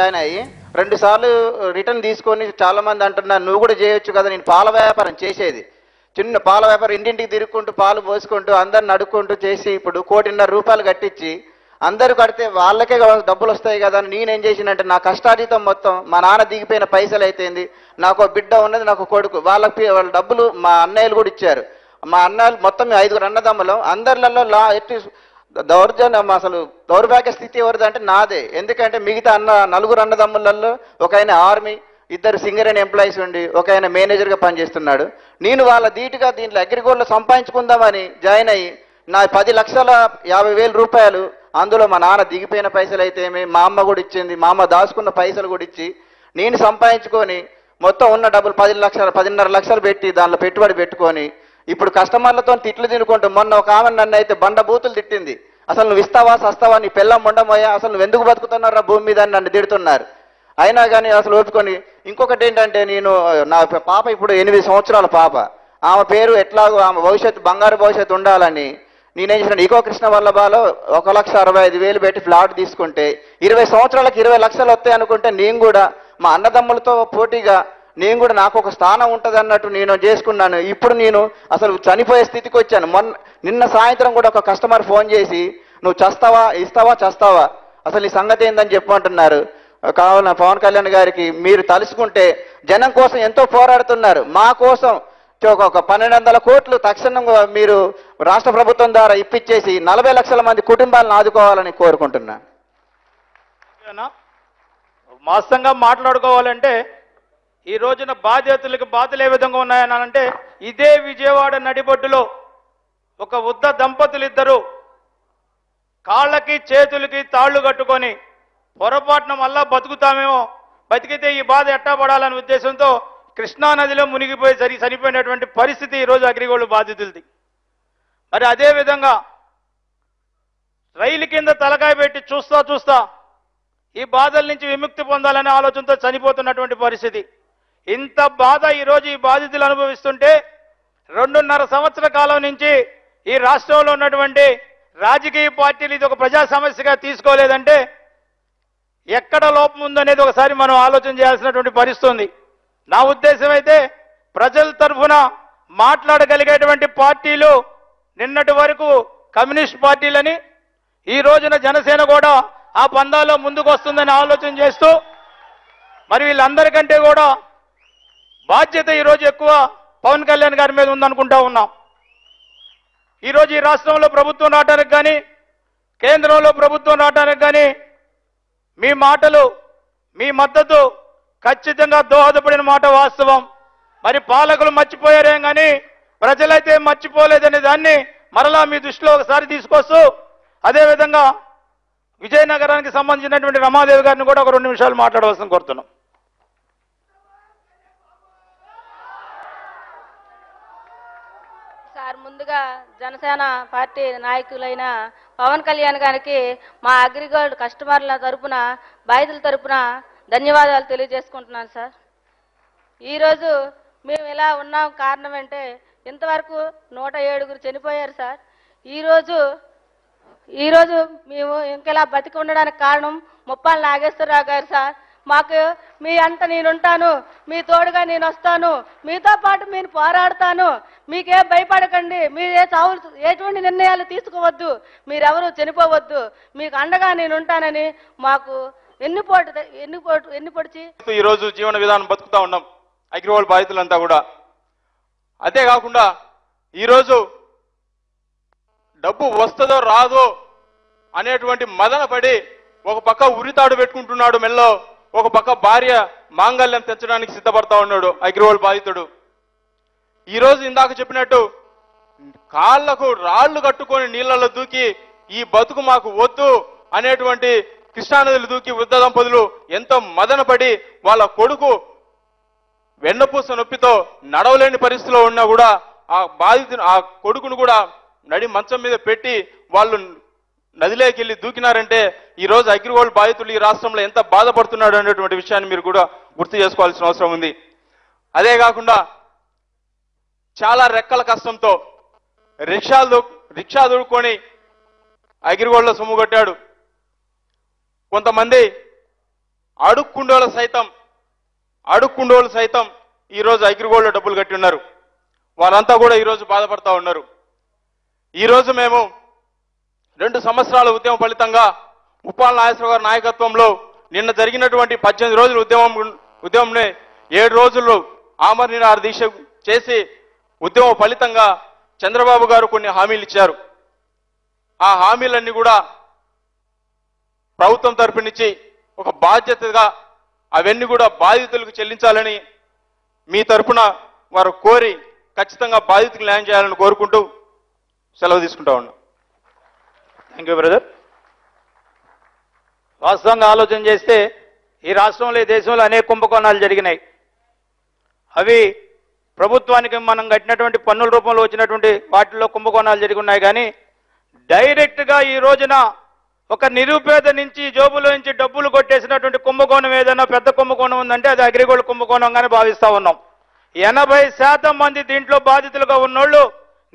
ఆయన అయ్యి 2 సార్లు రిటర్న్ తీసుకొని చాలామంది అంటున్నారు నువ్వు కూడా చేయొచ్చు కదా. నేను పాల వ్యాపారం చేసేది, చిన్న పాల వ్యాపారం, ఇంటింటికి తిరుగుకుంటూ పాలు పోసుకుంటూ అందరిని అడుక్కుంటూ చేసి ఇప్పుడు 1,50,00,000 రూపాయలు కట్టించి అందరూ కడితే వాళ్ళకే డబ్బులు వస్తాయి కదా అని నేనేం చేసినంటే నా కష్టార్జితం మొత్తం మా నాన్న దిగిపోయిన పైసలు అయితేంది, నాకు బిడ్డ ఉన్నది, నాకు కొడుకు, వాళ్ళ డబ్బులు మా అన్నయ్యలు కూడా ఇచ్చారు. మా అన్నయ్యలు మొత్తం 5 అన్నదమ్ములం, అందరిలో దౌర్జన్యం అసలు దౌర్భాగ్య స్థితి ఎవరిది అంటే నాదే. ఎందుకంటే మిగతా 4 అన్నదమ్ములలో ఒక ఆయన ఆర్మీ, 2 సింగరేణి ఎంప్లాయీస్ ఉండి ఒక ఆయన మేనేజర్గా పనిచేస్తున్నాడు. నేను వాళ్ళ ధీటుగా దీంట్లో అగ్రిగోల్డ్లో సంపాదించుకుందామని జాయిన్ అయ్యి నా 10,50,000 రూపాయలు అందులో మా నాన్న దిగిపోయిన పైసలు అయితే ఏమి, మా అమ్మ కూడా ఇచ్చింది, మా అమ్మ దాచుకున్న పైసలు కూడా ఇచ్చి నేను సంపాదించుకొని మొత్తం ఉన్న డబ్బులు 10,00,000 10,500,000 పెట్టి దానిలో పెట్టుబడి పెట్టుకొని ఇప్పుడు కస్టమర్లతో తిట్లు తినుకుంటూ మొన్న ఒక ఆమె నన్ను అయితే బండ బూతులు తిట్టింది. అసలు నువ్వు ఇస్తావా సస్తావా, నీ పిల్లం ఉండమోయా, అసలు నువ్వు ఎందుకు బతుకుతున్నారా భూమి మీద అని నన్ను తిడుతున్నారు. అయినా కానీ అసలు ఓపుకొని ఇంకొకటి ఏంటంటే నా పాప ఇప్పుడు 8 సంవత్సరాల పాప, ఆమె పేరు ఎట్లాగో ఆమె భవిష్యత్తు బంగారు భవిష్యత్తు ఉండాలని నేనేం చేసిన ఈకో కృష్ణ వల్లభాలో 1,65,000 పెట్టి ఫ్లాట్ తీసుకుంటే 20 సంవత్సరాలకు 20 లక్షలు వస్తాయి అనుకుంటే నేను కూడా మా అన్నదమ్ములతో పోటీగా నేను కూడా నాకు ఒక స్థానం ఉంటుంది అన్నట్టు నేను చేసుకున్నాను. ఇప్పుడు నేను అసలు చనిపోయే స్థితికి వచ్చాను. నిన్న సాయంత్రం కూడా ఒక కస్టమర్ ఫోన్ చేసి నువ్వు చస్తావా అసలు నీ సంగతి ఏందని చెప్పమంటున్నారు. కావున పవన్ కళ్యాణ్ గారికి మీరు తలుసుకుంటే జనం కోసం ఎంతో పోరాడుతున్నారు, మా కోసం ఒక 1,200 కోట్లు తక్షణంగా మీరు రాష్ట్ర ప్రభుత్వం ద్వారా ఇప్పించేసి 40 లక్షల మంది కుటుంబాలను ఆదుకోవాలని కోరుకుంటున్నాను. వాస్తవంగా మాట్లాడుకోవాలంటే ఈ రోజున బాధ్యతలకు బాధలు ఏ విధంగా ఉన్నాయని అంటే ఇదే విజయవాడ నడిబొడ్డులో ఒక వృద్ధ దంపతులు ఇద్దరు కాళ్ళకి చేతులకి తాళ్లు కట్టుకొని పొరపాటున మళ్ళా బతుకుతామేమో, బతికితే ఈ బాధ ఎట్టా పడాలనే ఉద్దేశంతో కృష్ణానదిలో మునిగిపోయి చనిపోయినటువంటి పరిస్థితి ఈరోజు అగ్రిగోల్డ్ బాధితులది. మరి అదేవిధంగా రైలు కింద తలకాయ పెట్టి చూస్తా ఈ బాధల నుంచి విముక్తి పొందాలనే ఆలోచనతో చనిపోతున్నటువంటి పరిస్థితి. ఇంత బాధ ఈరోజు ఈ బాధితులు అనుభవిస్తుంటే 2.5 సంవత్సర కాలం నుంచి ఈ రాష్ట్రంలో ఉన్నటువంటి రాజకీయ పార్టీలు ఇది ఒక ప్రజా సమస్యగా తీసుకోలేదంటే ఎక్కడ లోపం ఉందనేది ఒకసారి మనం ఆలోచన చేయాల్సినటువంటి పరిస్థితి ఉంది. నా ఉద్దేశం అయితే ప్రజల తరఫున మాట్లాడగలిగేటువంటి పార్టీలు నిన్నటి వరకు కమ్యూనిస్ట్ పార్టీలని, ఈ రోజున జనసేన కూడా ఆ పందాల్లో ముందుకు వస్తుందని ఆలోచన చేస్తూ మరి వీళ్ళందరికంటే కూడా బాధ్యత ఈరోజు ఎక్కువ పవన్ కళ్యాణ్ గారి మీద ఉందనుకుంటా ఉన్నాం. ఈరోజు ఈ రాష్ట్రంలో ప్రభుత్వం రావడానికి కానీ కేంద్రంలో ప్రభుత్వం రావడానికి కానీ మీ మాటలు మీ మద్దతు ఖచ్చితంగా దోహదపడిన మాట వాస్తవం. మరి పాలకులు మర్చిపోయారేం కానీ ప్రజలైతే మర్చిపోలేదనే దాన్ని మరలా మీ దృష్టిలో ఒకసారి తీసుకొస్తూ అదేవిధంగా విజయనగరానికి సంబంధించినటువంటి రమాదేవి గారిని కూడా ఒక 2 నిమిషాలు మాట్లాడవలసిన కోరుతున్నాం. సార్, ముందుగా జనసేన పార్టీ నాయకులైన పవన్ కళ్యాణ్ గారికి మా అగ్రిగోల్డ్ కస్టమర్ల తరపున బాధితుల తరపున ధన్యవాదాలు తెలియజేసుకుంటున్నాను సార్. ఈరోజు మేము ఇలా ఉన్నాం కారణం అంటే ఇంతవరకు 107 చనిపోయారు సార్. ఈరోజు మేము ఇంకెలా బతికి ఉండడానికి కారణం ముప్పాల నాగేశ్వరరావు గారు సార్. మాకు మీ అంత నేనుంటాను, మీ తోడుగా నేను వస్తాను, మీతో పాటు నేను పోరాడతాను, మీకే భయపడకండి, మీరే ఎటువంటి నిర్ణయాలు తీసుకోవద్దు, మీరెవరూ చనిపోవద్దు, మీకు అండగా నేను ఉంటానని మాకు ఎన్నిపొడిచి ఈరోజు జీవన విధానం బతుకుతా ఉన్నాం అగ్రిగోల్డ్ బాధితులంతా కూడా. అంతేకాకుండా ఈరోజు డబ్బు వస్తుందో రాదో అనేటువంటి మదన పడి ఒక పక్క ఉరితాడు పెట్టుకుంటున్నాడు మెల్లో, ఒక పక్క భార్య మాంగళ్యం తెచ్చడానికి సిద్ధపడతా ఉన్నాడు అగ్రిగోల్డ్ బాధితుడు. ఈరోజు ఇందాక చెప్పినట్టు కాళ్లకు రాళ్లు కట్టుకొని నీళ్లలో దూకి ఈ బతుకు మాకు వద్దు అనేటువంటి కృష్ణానదిలో దూకి వృద్ధ దంపతులు ఎంతో మదనపడి వాళ్ళ కొడుకు వెన్నపూస నొప్పితో నడవలేని పరిస్థితిలో ఉన్నా కూడా ఆ కొడుకును కూడా నడి మంచం మీద పెట్టి వాళ్ళు నదిలోకి వెళ్ళి దూకినారంటే ఈరోజు అగ్రిగోల్డ్ బాధితులు ఈ రాష్ట్రంలో ఎంత బాధపడుతున్నాడు అనేటువంటి విషయాన్ని మీరు కూడా గుర్తు చేసుకోవాల్సిన అవసరం ఉంది. అదే కాకుండా చాలా రెక్కల కష్టంతో రిక్షా దొడుక్కొని అగ్రిగోల్డ్లో సొమ్ము కొట్టాడు. కొంతమంది అడుక్కుండోళ్ళు సైతం ఈరోజు అగ్రిగోల్డ్లో డబ్బులు కట్టి ఉన్నారు. వాళ్ళంతా కూడా ఈరోజు బాధపడతా ఉన్నారు. ఈరోజు మేము 2 సంవత్సరాల ఉద్యమ ఫలితంగా ముప్పాళ్ళ నాగేశ్వరరావు గారి నాయకత్వంలో నిన్న జరిగినటువంటి 18 రోజుల ఉద్యమంని 7 రోజుల్లో ఆమరణ నిరాహార దీక్ష చేసి ఉద్యమ ఫలితంగా చంద్రబాబు గారు కొన్ని హామీలు ఇచ్చారు. ఆ హామీలన్నీ కూడా ప్రభుత్వం తరపు నుంచి ఒక బాధ్యతగా అవన్నీ కూడా బాధితులకు చెల్లించాలని మీ తరపున వారు కోరి ఖచ్చితంగా బాధితులకు న్యాయం చేయాలని కోరుకుంటూ సెలవు తీసుకుంటా ఉన్నాం. Thank you brother. వాస్తవంగా ఆలోచన చేస్తే ఈ రాష్ట్రంలో ఈ దేశంలో అనేక కుంభకోణాలు జరిగినాయి. అవి ప్రభుత్వానికి మనం కట్టినటువంటి పన్నుల రూపంలో వచ్చినటువంటి వాటిల్లో కుంభకోణాలు జరిగి ఉన్నాయి. కానీ డైరెక్ట్గా ఈ రోజున ఒక నిరుపేద నుంచి జోబులో నుంచి డబ్బులు కొట్టేసినటువంటి కుంభకోణం ఏదైనా పెద్ద కుంభకోణం ఉందంటే అది అగ్రిగోల్డ్ కుంభకోణంగానే భావిస్తా ఉన్నాం. 80% మంది దీంట్లో బాధితులుగా ఉన్నోళ్ళు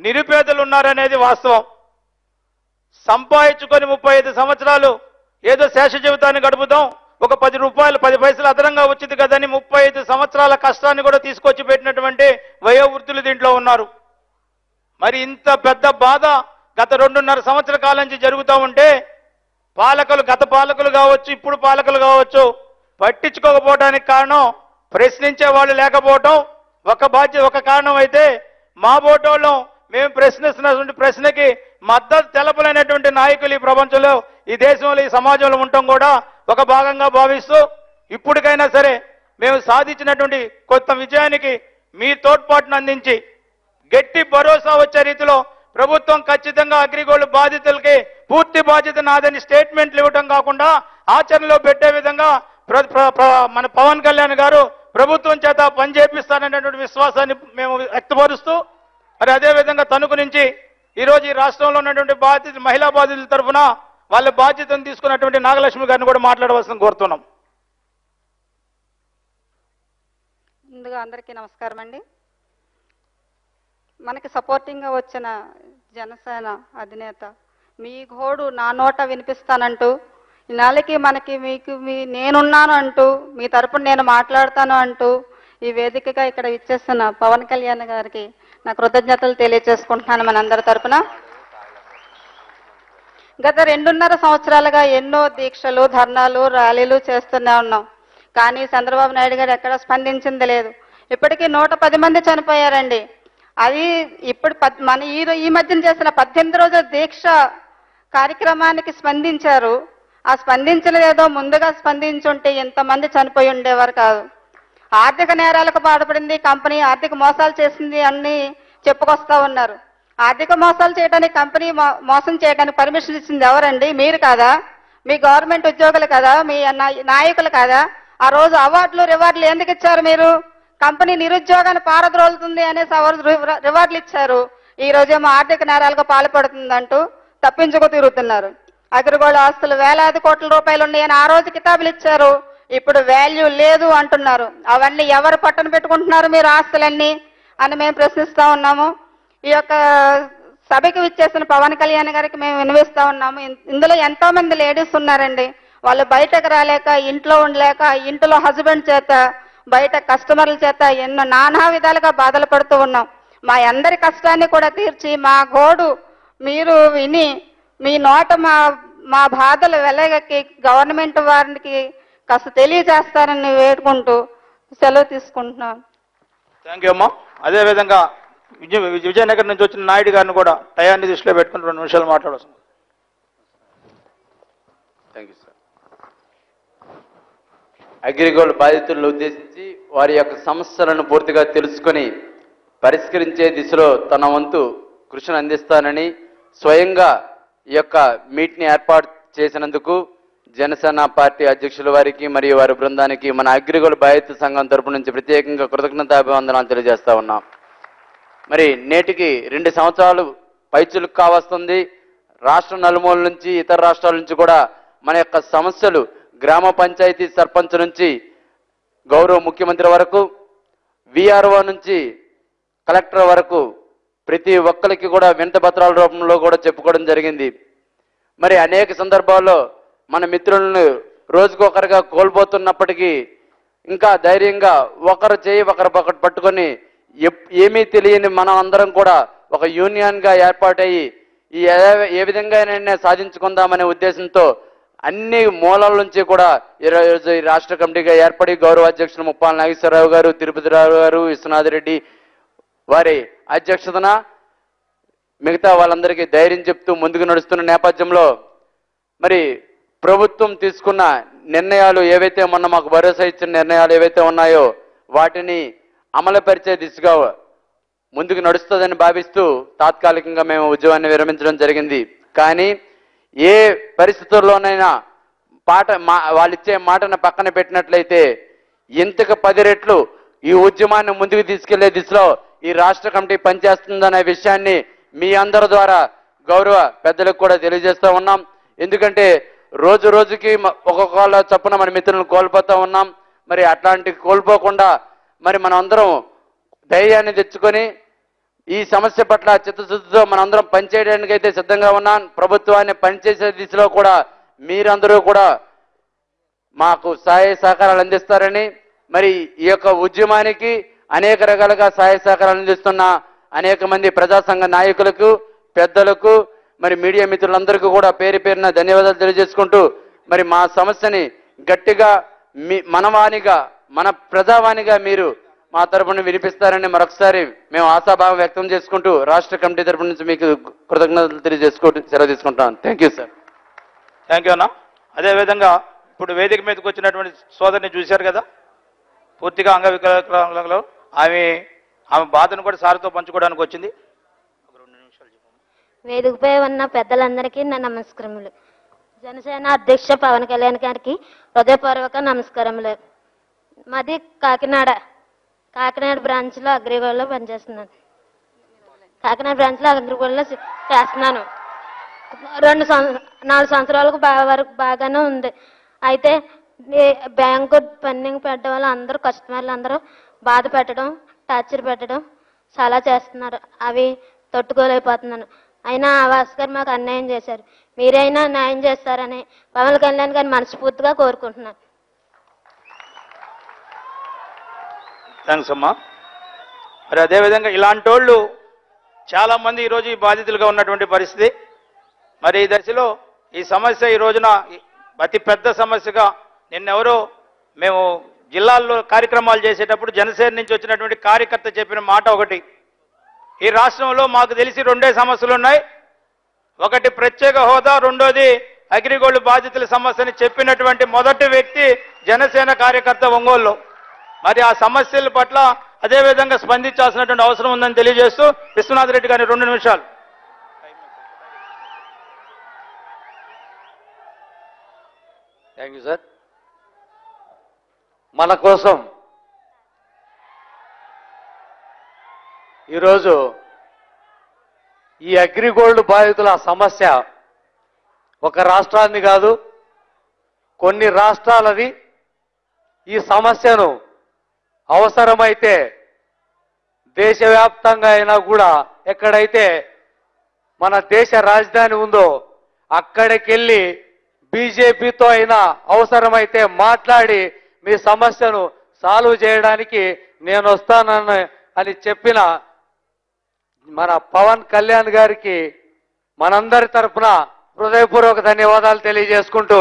నిరుపేదలు ఉన్నారనేది వాస్తవం. సంపాదించుకొని 35 సంవత్సరాలు ఏదో శేష జీవితాన్ని గడుపుదాం, ఒక 10 రూపాయలు 10 పైసలు అదనంగా వచ్చింది కదని 35 సంవత్సరాల కష్టాన్ని కూడా తీసుకొచ్చి పెట్టినటువంటి వయోవృద్ధులు దీంట్లో ఉన్నారు. మరి ఇంత పెద్ద బాధ గత 2.5 సంవత్సరాల కాలం నుంచి జరుగుతూ ఉంటే గత పాలకులు కావచ్చు, ఇప్పుడు పాలకులు కావచ్చు, పట్టించుకోకపోవడానికి కారణం ప్రశ్నించే వాళ్ళు లేకపోవటం ఒక కారణం అయితే, మా బోటోళ్ళం మేము ప్రశ్నిస్తున్నటువంటి ప్రశ్నకి మద్దతు తెలపలేనటువంటి నాయకులు ఈ ప్రపంచంలో, ఈ దేశంలో, ఈ సమాజంలో ఉండటం కూడా ఒక భాగంగా భావిస్తూ ఇప్పటికైనా సరే మేము సాధించినటువంటి కొత్త విజయానికి మీ తోడ్పాటును అందించి గట్టి భరోసా వచ్చే రీతిలో ప్రభుత్వం ఖచ్చితంగా అగ్రిగోల్డ్ బాధితులకి పూర్తి బాధ్యత నాదని స్టేట్మెంట్లు ఇవ్వటం కాకుండా ఆచరణలో పెట్టే విధంగా మన పవన్ కళ్యాణ్ గారు ప్రభుత్వం చేత పనిచేపిస్తారనేటువంటి విశ్వాసాన్ని మేము వ్యక్తపరుస్తూ, మరి అదేవిధంగా తణుకు నుంచి ఈరోజు ఈ రాష్ట్రంలో ఉన్నటువంటి మహిళా బాధితుల తరఫున వాళ్ళ బాధ్యతను తీసుకున్నటువంటి నాగలక్ష్మి గారిని కూడా మాట్లాడవలసిన కోరుతున్నాం. ముందుగా అందరికీ నమస్కారం అండి. మనకి సపోర్టింగ్గా వచ్చిన జనసేన అధినేత మీ గోడు నా నోట వినిపిస్తానంటూ, ఈ నెలకి మీకు నేనున్నాను అంటూ, మీ తరపున నేను మాట్లాడతాను అంటూ ఈ వేదికగా ఇక్కడ ఇచ్చేస్తున్న పవన్ కళ్యాణ్ గారికి నా కృతజ్ఞతలు తెలియజేసుకుంటున్నాను మనందరి తరపున. గత 2.5 సంవత్సరాలుగా ఎన్నో దీక్షలు, ధర్నాలు, ర్యాలీలు చేస్తూనే ఉన్నాం. కానీ చంద్రబాబు నాయుడు గారు ఎక్కడ స్పందించింది లేదు. ఇప్పటికీ 110 మంది చనిపోయారండి. అది ఇప్పుడు మన ఈ మధ్యన చేసిన 18 రోజుల దీక్ష కార్యక్రమానికి స్పందించారు. ఆ స్పందించలేదో ముందుగా స్పందించుంటే ఎంతమంది చనిపోయి ఉండేవారు కాదు. ఆర్థిక నేరాలకు బాధపడింది కంపెనీ, ఆర్థిక మోసాలు చేసింది అన్ని చెప్పుకొస్తా ఉన్నారు. ఆర్థిక మోసాలు చేయడానికి కంపెనీ మోసం చేయడానికి పర్మిషన్ ఇచ్చింది ఎవరండి? మీరు కాదా? మీ గవర్నమెంట్ ఉద్యోగులు కదా? మీ నాయకులు కాదా? ఆ రోజు అవార్డులు రివార్డులు ఎందుకు ఇచ్చారు? మీరు కంపెనీ నిరుద్యోగాన్ని పారద్రోలుతుంది అనేసి రివార్డులు ఇచ్చారు. ఈ రోజేమో ఆర్థిక నేరాలకు పాల్పడుతుందంటూ తప్పించుకు తిరుగుతున్నారు. అగ్రిగోల్డ్ ఆస్తులు వేలాది కోట్ల రూపాయలు ఉన్నాయని ఆ రోజు కితాబులు ఇచ్చారు. ఇప్పుడు వాల్యూ లేదు అంటున్నారు. అవన్నీ ఎవరు పట్టణ పెట్టుకుంటున్నారు మీరు ఆస్తులన్నీ అని మేము ప్రశ్నిస్తా ఉన్నాము. ఈ యొక్క సభకి విచ్చేసిన పవన్ కళ్యాణ్ గారికి మేము వినిపిస్తా ఉన్నాము. ఇందులో ఎంతో మంది లేడీస్ ఉన్నారండి. వాళ్ళు బయటకు రాలేక, ఇంట్లో ఉండలేక, ఇంట్లో హస్బెండ్ చేత, బయట కస్టమర్ల చేత ఎన్నో నానా విధాలుగా బాధలు పడుతూ ఉన్నాం. మా అందరి కష్టాన్ని కూడా తీర్చి మా గోడు మీరు విని మీ నోట మా బాధలు వెలగకి గవర్నమెంట్ వారికి కాస్త తెలియజేస్తారని వేడుకుంటూ సెలవు తీసుకుంటున్నాం. థ్యాంక్ యూ అమ్మా. అదేవిధంగా విజయనగరం నుంచి వచ్చిన నాయుడు గారిని కూడా టయాన్ని దృష్టిలో పెట్టుకుని 2 నిమిషాలు మాట్లాడవచ్చు. Thank you sir. అగ్రిగోల్డ్ బాధితులను ఉద్దేశించి వారి యొక్క సమస్యలను పూర్తిగా తెలుసుకొని పరిష్కరించే దిశలో తన వంతు కృషిని అందిస్తానని స్వయంగా ఈ యొక్క మీట్ని ఏర్పాటు చేసినందుకు జనసేన పార్టీ అధ్యక్షుల వారికి మరియు వారి బృందానికి మన అగ్రిగోల్డ్ బాధిత సంఘం తరపు నుంచి ప్రత్యేకంగా కృతజ్ఞతాభివందనాలు తెలియజేస్తా ఉన్నాం. మరి నేటికి 2 సంవత్సరాలు పైచులకు కావస్తుంది. రాష్ట్ర నలుమూల నుంచి ఇతర రాష్ట్రాల నుంచి కూడా మన యొక్క సమస్యలు గ్రామ పంచాయతీ సర్పంచ్ నుంచి గౌరవ ముఖ్యమంత్రి వరకు, విఆర్ఓ నుంచి కలెక్టర్ వరకు ప్రతి ఒక్కరికి కూడా వినతి పత్రాల రూపంలో కూడా చెప్పుకోవడం జరిగింది. మరి అనేక సందర్భాల్లో మన మిత్రులను రోజుకొకరుగా కోల్పోతున్నప్పటికీ ఇంకా ధైర్యంగా ఒకరు చేయి ఒకరు పట్టుకొని ఏమీ తెలియని మనం అందరం కూడా ఒక యూనియన్గా ఏర్పాటయ్యి ఏ విధంగానైనా సాధించుకుందామనే ఉద్దేశంతో అన్ని మూలాల నుంచి కూడా ఈరోజు ఈ రాష్ట్ర కమిటీగా ఏర్పడి గౌరవ అధ్యక్షులు ముప్పాల నాగేశ్వరరావు గారు, తిరుపతిరావు గారు, విశ్వనాథ్ రెడ్డి వారి అధ్యక్షతన మిగతా వాళ్ళందరికీ ధైర్యం చెప్తూ ముందుకు నడుస్తున్న నేపథ్యంలో మరి ప్రభుత్వం తీసుకున్న నిర్ణయాలు ఏవైతే మొన్న మాకు భరోసా ఇచ్చిన నిర్ణయాలు ఏవైతే ఉన్నాయో వాటిని అమలుపరిచే దిశగా ముందుకు నడుస్తుందని భావిస్తూ తాత్కాలికంగా మేము ఉద్యమాన్ని విరమించడం జరిగింది. కానీ ఏ పరిస్థితుల్లోనైనా వాళ్ళు ఇచ్చే మాటను పక్కన పెట్టినట్లయితే ఇంతకు 10 రెట్లు ఈ ఉద్యమాన్ని ముందుకు తీసుకెళ్లే దిశలో ఈ రాష్ట్ర కమిటీ పనిచేస్తుందనే విషయాన్ని మీ అందరి ద్వారా గౌరవ పెద్దలకు కూడా తెలియజేస్తూ ఉన్నాం. ఎందుకంటే రోజు రోజుకి ఒక్కొక్క చొప్పున మన మిత్రులను కోల్పోతూ ఉన్నాం. మరి అట్లాంటి కోల్పోకుండా మరి మనం అందరం ధైర్యాన్ని తెచ్చుకొని ఈ సమస్య పట్ల చిత్తశుద్ధితో మనందరం పనిచేయడానికి అయితే సిద్ధంగా ఉన్నాం. ప్రభుత్వాన్ని పనిచేసే దిశలో కూడా మీరందరూ కూడా మాకు సహాయ సహకారాలు అందిస్తారని, మరి ఈ యొక్క ఉద్యమానికి అనేక రకాలుగా సహాయ సహకారాలు అందిస్తున్న అనేక మంది ప్రజా సంఘ నాయకులకు, పెద్దలకు, మరి మీడియా మిత్రులందరికీ కూడా పేరు పేరున ధన్యవాదాలు తెలియజేసుకుంటూ మరి మా సమస్యని గట్టిగా మనవాణిగా మన ప్రజావాణిగా మీరు మా తరపున వినిపిస్తారని మరొకసారి మేము ఆశాభావం వ్యక్తం చేసుకుంటూ రాష్ట్ర కమిటీ తరపు నుంచి మీకు కృతజ్ఞతలు తెలియజేసుకుంటూ సెలవు తీసుకుంటాను. Thank you sir. Thank you అన్న. అదేవిధంగా ఇప్పుడు వేదిక మీదకి వచ్చినటువంటి సోదరిని చూశారు కదా, పూర్తిగా అంగవికలాంగులు. ఆమె బాధను కూడా సార్తో పంచుకోవడానికి వచ్చింది. వేదికపై ఉన్న పెద్దలందరికీ నా నమస్కారములు. జనసేన అధ్యక్ష పవన్ కళ్యాణ్ గారికి హృదయపూర్వక నమస్కారములు. మాది కాకినాడ బ్రాంచ్లో అగ్రిగోల్డ్లో పనిచేస్తున్నాను. కాకినాడ బ్రాంచ్లో అగ్రిగోల్డ్లో చేస్తున్నాను. 4 సంవత్సరాలకు వరకు బాగానే ఉంది. అయితే బ్యాంకు పెండింగ్ పెట్టడం వల్ల అందరూ కస్టమర్లు అందరూ బాధ పెట్టడం, టార్చర్ పెట్టడం చాలా చేస్తున్నారు. అవి తట్టుకోలేకపోతున్నాను. అయినా ఆవాస్ గారు మాకు అన్యాయం చేశారు. మీరైనా న్యాయం చేస్తారని పవన్ కళ్యాణ్ గారిని మనస్ఫూర్తిగా కోరుకుంటున్నాను. థ్యాంక్స్ అమ్మా. మరి అదేవిధంగా ఇలాంటి వాళ్ళు చాలామంది ఈరోజు ఈ బాధితులుగా ఉన్నటువంటి పరిస్థితి. మరి ఈ దశలో ఈ సమస్య ఈ రోజున అతి పెద్ద సమస్యగా నిన్నెవరో మేము జిల్లాల్లో కార్యక్రమాలు చేసేటప్పుడు జనసేన నుంచి వచ్చినటువంటి కార్యకర్త చెప్పిన మాట ఒకటి, ఈ రాష్ట్రంలో మాకు తెలిసి 2 సమస్యలు ఉన్నాయి. ఒకటి ప్రత్యేక హోదా, రెండోది అగ్రిగోల్డ్ బాధితుల సమస్యని చెప్పినటువంటి మొదటి వ్యక్తి జనసేన కార్యకర్త ఒంగోలులో. మరి ఆ సమస్యల పట్ల అదేవిధంగా స్పందించాల్సినటువంటి అవసరం ఉందని తెలియజేస్తూ విశ్వనాథ్ రెడ్డి గారిని 2 నిమిషాలు. Thank you sir. మన కోసం ఈరోజు ఈ అగ్రిగోల్డ్ బాధితుల సమస్య ఒక రాష్ట్రాన్ని కాదు, కొన్ని రాష్ట్రాలది. ఈ సమస్యను అవసరమైతే దేశవ్యాప్తంగా అయినా కూడా ఎక్కడైతే మన దేశ రాజధాని ఉందో అక్కడికెళ్ళి బీజేపీతో అయినా అవసరమైతే మాట్లాడి మీ సమస్యను సాల్వ్ చేయడానికి నేను వస్తానని చెప్పిన మన పవన్ కళ్యాణ్ గారికి మనందరి తరఫున హృదయపూర్వక ధన్యవాదాలు తెలియజేసుకుంటూ